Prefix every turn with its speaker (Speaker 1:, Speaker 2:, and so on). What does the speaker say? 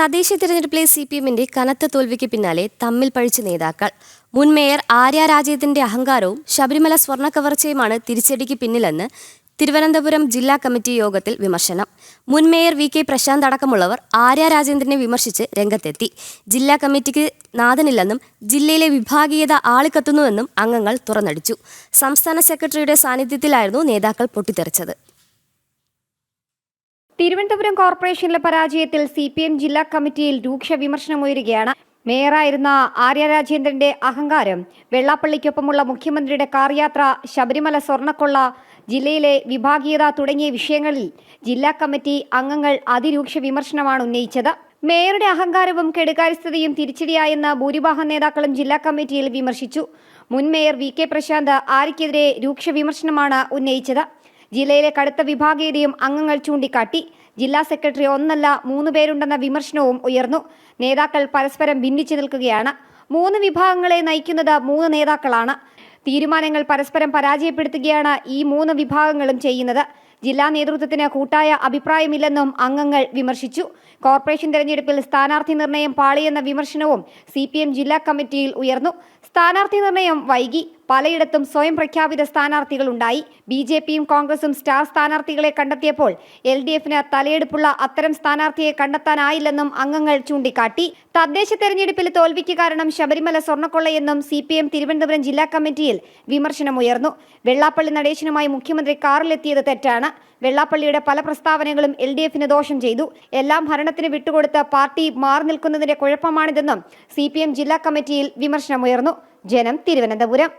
Speaker 1: തദ്ദേശ തിരഞ്ഞെടുപ്പിലെ CPMന്റെ കനത്ത തോൽവിക്ക് പിന്നാലെ തമ്മിൽ പഴിച്ച നേതാക്കൾ. മുൻ മേയർ ആര്യ രാജേന്ദ്രന്റെ അഹങ്കാരവും ശബരിമല സ്വർണ്ണ കവർച്ചയുമാണ് തിരിച്ചടിക്ക് പിന്നിലെന്ന് തിരുവനന്തപുരം ജില്ലാ കമ്മിറ്റി യോഗത്തിൽ വിമർശനം. മുൻ മേയർ VK പ്രശാന്ത് അടക്കമുള്ളവർ ആര്യ രാജേന്ദ്രനെ വിമർശിച്ച് രംഗത്തെത്തി. ജില്ലാ കമ്മിറ്റിക്ക് നാഥനില്ലെന്നും ജില്ലയിലെ വിഭാഗീയത ആളിക്കത്തുന്നുവെന്നും അംഗങ്ങൾ തുറന്നടിച്ചു. സംസ്ഥാന സെക്രട്ടറിയുടെ സാന്നിധ്യത്തിലായിരുന്നു നേതാക്കൾ പൊട്ടിത്തെറിച്ചത്.
Speaker 2: തിരുവനന്തപുരം കോർപ്പറേഷനിലെ പരാജയത്തിൽ CPM ജില്ലാ കമ്മിറ്റിയിൽ രൂക്ഷ വിമർശനമുയരുകയാണ്. മേയറായിരുന്ന ആര്യ രാജേന്ദ്രന്റെ അഹങ്കാരം, വെള്ളാപ്പള്ളിക്കൊപ്പമുള്ള മുഖ്യമന്ത്രിയുടെ കാർ യാത്ര, ശബരിമല സ്വർണ്ണക്കൊള്ള, ജില്ലയിലെ വിഭാഗീയത തുടങ്ങിയ വിഷയങ്ങളിൽ ജില്ലാ കമ്മിറ്റി അംഗങ്ങൾ അതിരൂക്ഷ വിമർശനമാണ് ഉന്നയിച്ചത്. മേയറുടെ അഹങ്കാരവും കെടുകാര്യസ്ഥതയും തിരിച്ചടിയായെന്ന് ഭൂരിഭാഗം നേതാക്കളും ജില്ലാ കമ്മിറ്റിയിൽ വിമർശിച്ചു. മുൻ മേയർ VK പ്രശാന്ത് ആര്യക്കെതിരെ രൂക്ഷ വിമർശനമാണ് ഉന്നയിച്ചത്. ജില്ലയിലെ കടുത്ത വിഭാഗീയതയും അംഗങ്ങൾ ചൂണ്ടിക്കാട്ടി. ജില്ലാ സെക്രട്ടറി ഒന്നല്ല 3 പേരുണ്ടെന്ന വിമർശനവും ഉയർന്നു. നേതാക്കൾ പരസ്പരം ഭിന്നിച്ചു നിൽക്കുകയാണ്. 3 വിഭാഗങ്ങളെ നയിക്കുന്നത് 3 നേതാക്കളാണ്. തീരുമാനങ്ങൾ പരസ്പരം പരാജയപ്പെടുത്തുകയാണ് ഈ 3 വിഭാഗങ്ങളും ചെയ്യുന്നത്. ജില്ലാ നേതൃത്വത്തിന് കൂട്ടായ അഭിപ്രായമില്ലെന്നും അംഗങ്ങൾ വിമർശിച്ചു. കോർപ്പറേഷൻ തെരഞ്ഞെടുപ്പിൽ സ്ഥാനാർത്ഥി നിർണയം പാളിയെന്ന വിമർശനവും CPM ജില്ലാ കമ്മിറ്റിയിൽ ഉയർന്നു. സ്ഥാനാർത്ഥി നിർണയം വൈകി. പലയിടത്തും സ്വയം പ്രഖ്യാപിത സ്ഥാനാർത്ഥികളുണ്ടായി. BJPയും കോൺഗ്രസും സ്റ്റാർ സ്ഥാനാർത്ഥികളെ കണ്ടെത്തിയപ്പോൾ LDFന് തലയെടുപ്പുള്ള അത്തരം സ്ഥാനാർത്ഥിയെ കണ്ടെത്താനായില്ലെന്നും അംഗങ്ങൾ ചൂണ്ടിക്കാട്ടി. തദ്ദേശ തെരഞ്ഞെടുപ്പിൽ തോൽവിക്ക് കാരണം ശബരിമല സ്വർണ്ണക്കൊള്ളയെന്നും CPM തിരുവനന്തപുരം ജില്ലാ കമ്മിറ്റിയിൽ വിമർശനമുയർന്നു. വെള്ളാപ്പള്ളി നടേശനുമായി മുഖ്യമന്ത്രി കാറിലെത്തിയത് തെറ്റാണ്. വെള്ളാപ്പള്ളിയുടെ പല പ്രസ്താവനകളും LDFന് ദോഷം ചെയ്തു. എല്ലാം ഭരണത്തിന് വിട്ടുകൊടുത്ത് പാർട്ടി മാറി നിൽക്കുന്നതിന്റെ കുഴപ്പമാണിതെന്നും CPM ജില്ലാ കമ്മിറ്റിയിൽ വിമർശനമുയർന്നു. ജനം, തിരുവനന്തപുരം.